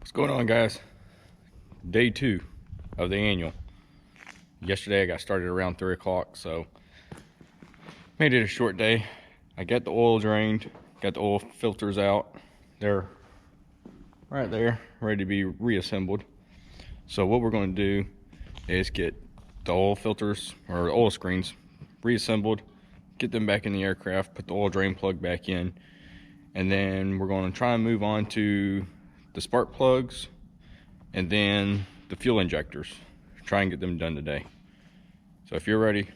What's going on, guys? Day 2 of the annual. Yesterday I got started around 3 o'clock, so made it a short day. I got the oil drained, got the oil filters out. They're right there, ready to be reassembled. So what we're going to do is get the oil filters or the oil screens reassembled, get them back in the aircraft, put the oil drain plug back in, and then we're going to try and move on to the spark plugs and then the fuel injectors. Try and get them done today. So if you're ready,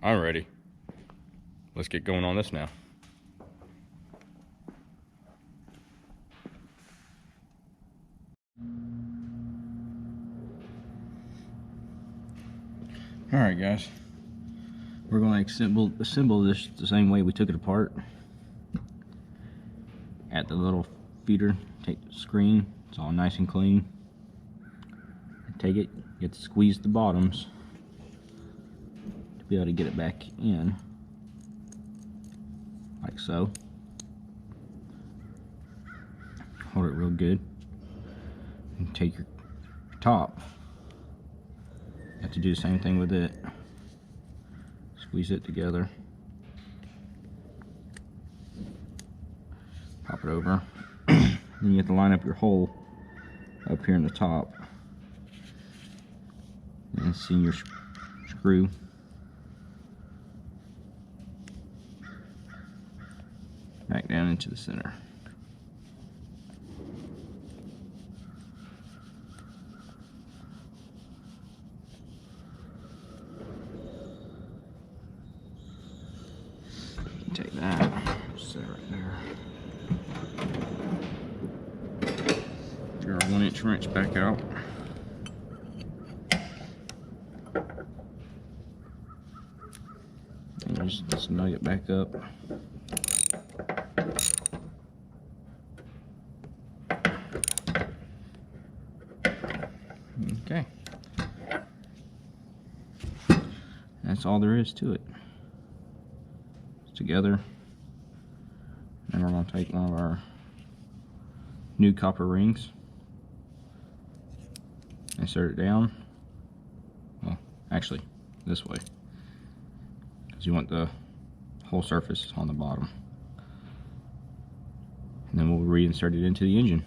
I'm ready. Let's get going on this now. Alright guys, we're going to assemble this the same way we took it apart. At the little feeder, take the screen, it's all nice and clean. Take it, you have to squeeze the bottoms to be able to get it back in, like so. Hold it real good, and take your top. You have to do the same thing with it. Squeeze it together. Pop it over. Then you have to line up your hole up here in the top. And see your screw. Back down into the center. Take that, set it right there. Get our 1-inch wrench back out. And just snug it back up. Okay. That's all there is to it. It's together. And we're going to take one of our new copper rings. Insert it down. Well, actually, this way. Because you want the whole surface on the bottom. And then we'll reinsert it into the engine.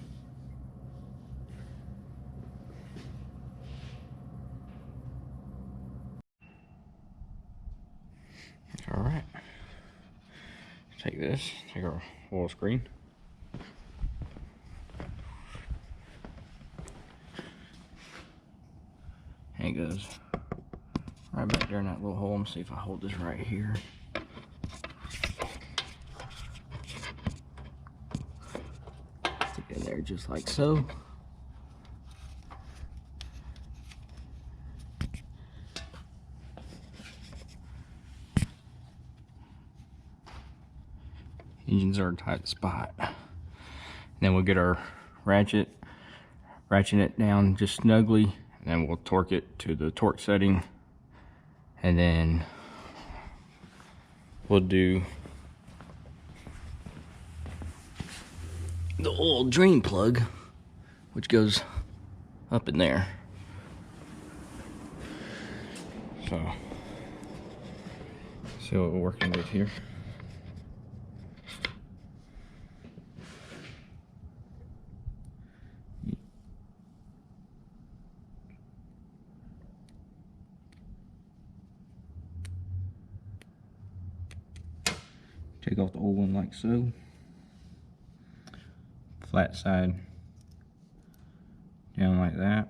Alright. Take this, take our oil screen. And it goes right back there in that little hole. Let me see if I hold this right here. Stick it in there just like so. Engines are a tight spot. Then we'll get our ratcheting it down just snugly, and then we'll torque it to the torque setting, and then we'll do the oil drain plug, which goes up in there. So, see what we're working with here. Take off the old one like so. Flat side down like that.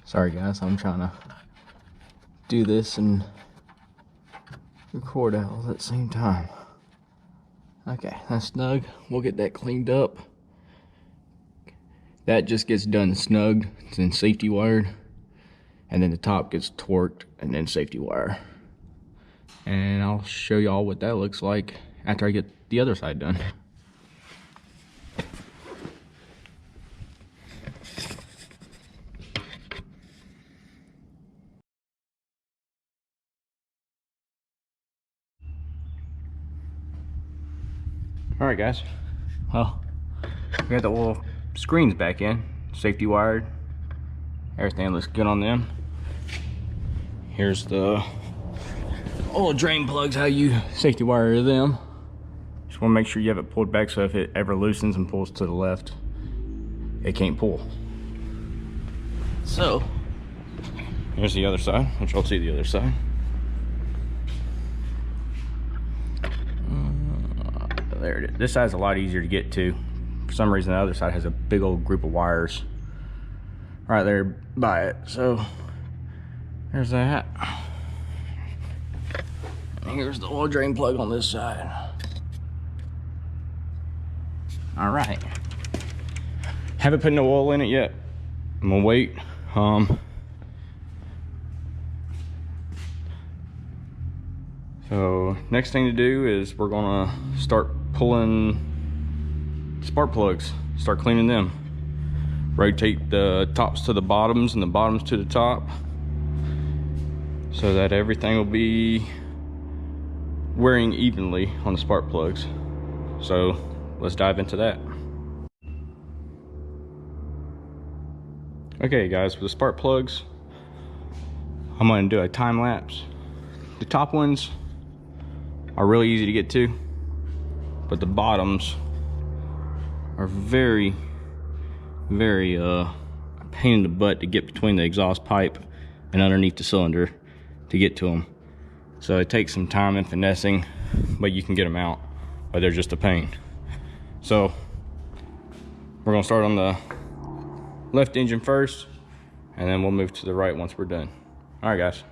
Sorry guys, I'm trying to do this and record all at the same time. Okay, that's snug. We'll get that cleaned up. That just gets done snug, it's then safety wired, and then the top gets torqued and then safety wire. and I'll show y'all what that looks like after I get the other side done. All right, guys. Well, we got the oil screens back in, safety wired. Everything looks good on them. Here's the oil drain plugs, how you safety wire them. Just want to make sure you have it pulled back so if it ever loosens and pulls to the left, it can't pull. So, here's the other side, which you'll see the other side. There it is. This side's a lot easier to get to. For some reason, the other side has a big old group of wires right there by it. So, there's that. And here's the oil drain plug on this side. All right. Haven't put no oil in it yet. I'm gonna wait. So next thing to do is we're gonna start pulling spark plugs, start cleaning them. Rotate the tops to the bottoms and the bottoms to the top so that everything will be wearing evenly on the spark plugs. So let's dive into that. Okay guys, with the spark plugs, I'm gonna do a time lapse. The top ones are really easy to get to, but the bottoms are very a pain in the butt to get between the exhaust pipe and underneath the cylinder to get to them. So it takes some time and finessing, but you can get them out, but they're just a pain. So we're gonna start on the left engine first, and then we'll move to the right once we're done. All right, guys.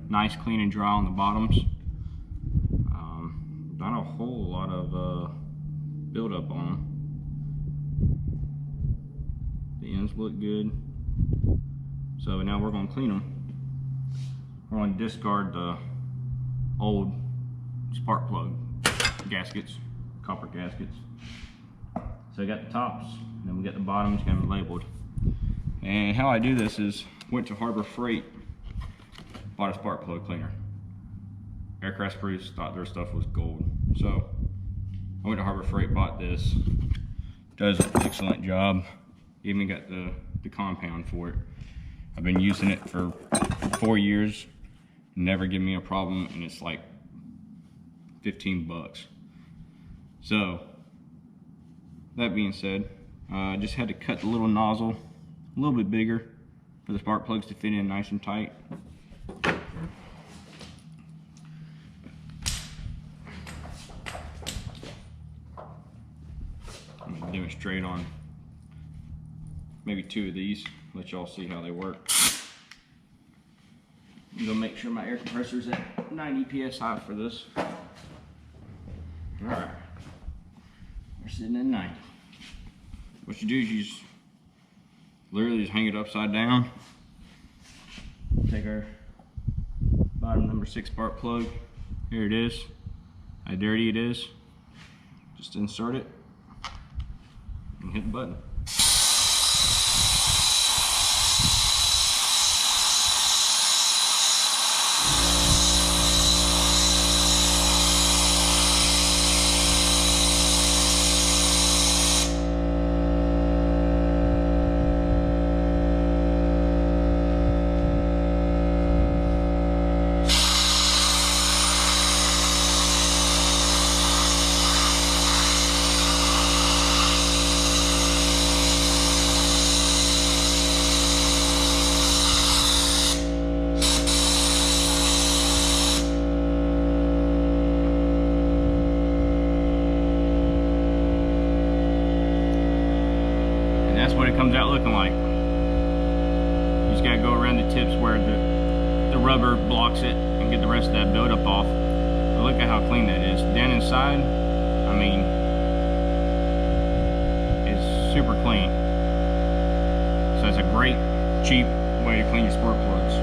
Nice, clean, and dry on the bottoms. Not a whole lot of buildup on them. The ends look good. So now we're going to clean them. We're going to discard the old spark plug gaskets, copper gaskets. So we got the tops, and then we got the bottoms, got them labeled. And how I do this is went to Harbor Freight, bought a spark plug cleaner. Aircraft Spruce thought their stuff was gold. So I went to Harbor Freight, bought this. Does an excellent job. Even got the compound for it. I've been using it for 4 years. Never give me a problem, and it's like 15 bucks. So that being said, I just had to cut the little nozzle a little bit bigger for the spark plugs to fit in nice and tight. I'm gonna demonstrate on maybe 2 of these, let y'all see how they work. I'm gonna make sure my air compressor's at 90 psi for this. All right, we're sitting at 90. What you do is you just literally just hang it upside down. Take our bottom number 6 spark plug. Here it is. How dirty it is. Just insert it and hit the button. looking like. You just gotta go around the tips where the rubber blocks it and get the rest of that buildup off. But look at how clean that is. Down inside, I mean, it's super clean. So it's a great, cheap way to clean your spark plugs.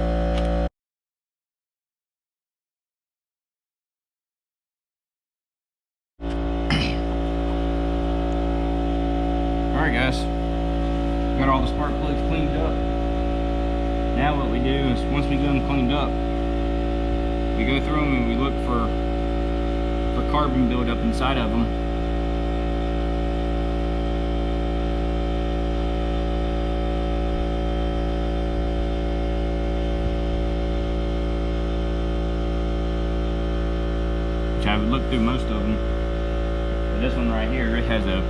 Alright guys, got all the spark plugs cleaned up. Now what we do is, once we get them cleaned up, we go through them and we look for carbon buildup inside of them. Which I would look through most of them. But this one right here, it has a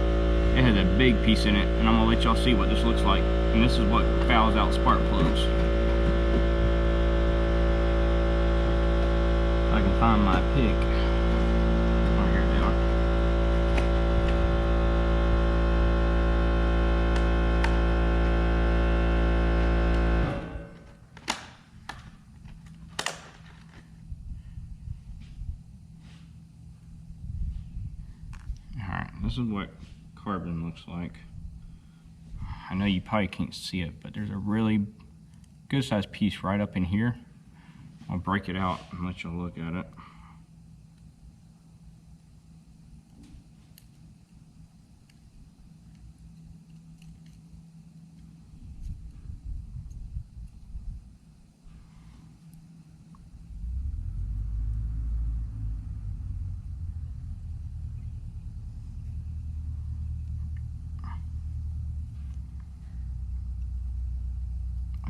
big piece in it, and I'm gonna let y'all see what this looks like. And this is what fouls out spark plugs. If I can find my pick. Oh, here they are. Alright, this is what carbon looks like. I know you probably can't see it, but there's a really good sized piece right up in here. I'll break it out and let you look at it.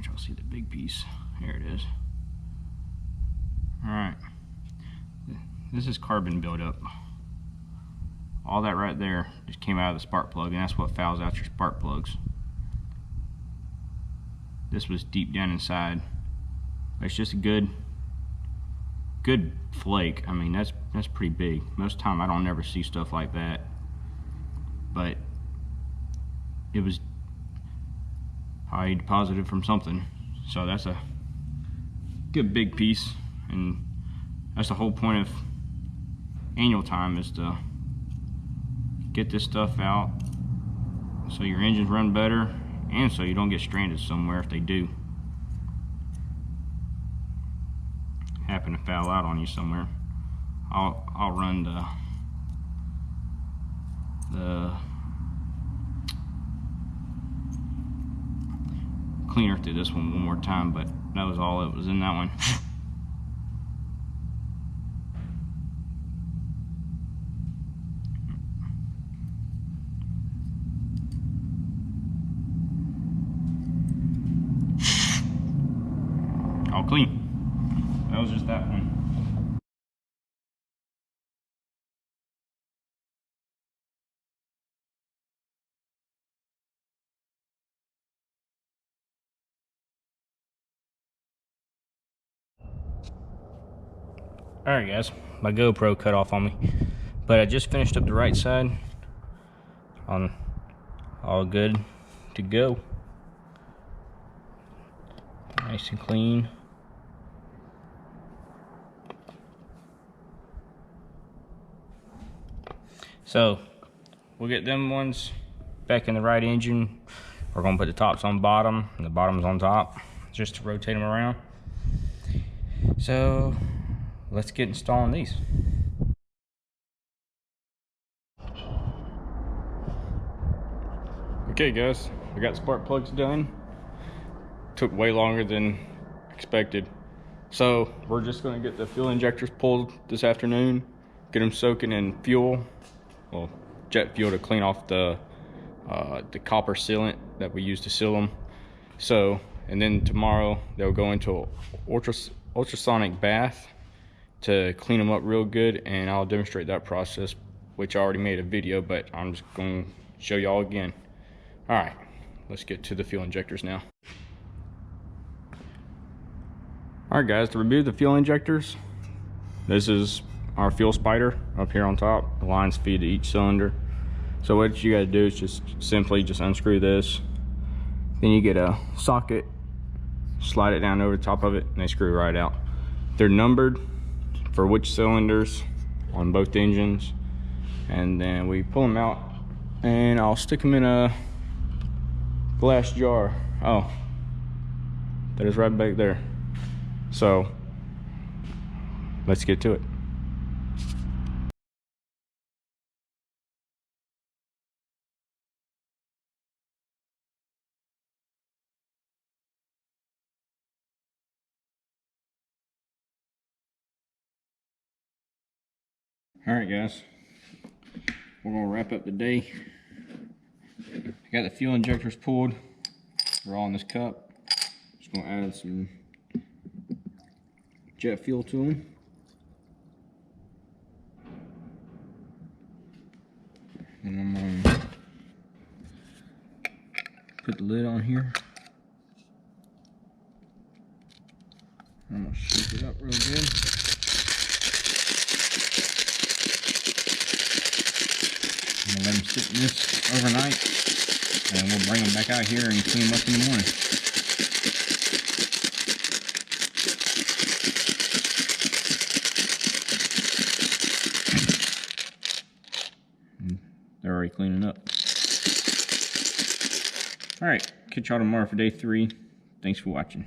Y'all see the big piece. Here it is. Alright. This is carbon buildup. All that right there just came out of the spark plug, and that's what fouls out your spark plugs. This was deep down inside. It's just a good flake. I mean, that's pretty big. Most of the time I don't ever see stuff like that. But it was I deposited from something, so that's a good big piece, and that's the whole point of annual time, is to get this stuff out so your engines run better, and so you don't get stranded somewhere if they do happen to foul out on you somewhere. I'll run the cleaner through this one more time, but that was all that was in that one. All clean. That was just that one. Alright guys, my GoPro cut off on me, but I just finished up the right side. All good to go. Nice and clean. So we'll get them ones back in the right engine. We're gonna put the tops on bottom and the bottoms on top, just to rotate them around. So let's get installing these. Okay guys, we got spark plugs done. Took way longer than expected. So we're just gonna get the fuel injectors pulled this afternoon, get them soaking in fuel, well, jet fuel, to clean off the copper sealant that we use to seal them. So, and then tomorrow they'll go into an ultrasonic bath to clean them up real good, and I'll demonstrate that process, which I already made a video, but I'm just going to show y'all again. All right, let's get to the fuel injectors now. All right guys, to remove the fuel injectors, this is our fuel spider up here on top. The lines feed to each cylinder. So what you got to do is just simply unscrew this, Then you get a socket, slide it down over the top of it, and they screw right out. They're numbered for which cylinders on both engines. And then we pull them out, and I'll stick them in a glass jar. Oh, that is right back there. So let's get to it. All right, guys, we're gonna wrap up the day. I got the fuel injectors pulled. They're all in this cup. Just gonna add some jet fuel to them. And I'm gonna put the lid on here. I'm gonna shake it up real good. I'm gonna let them sit in this overnight, and we'll bring them back out here and clean them up in the morning. They're already cleaning up. Alright, catch y'all tomorrow for day 3. Thanks for watching.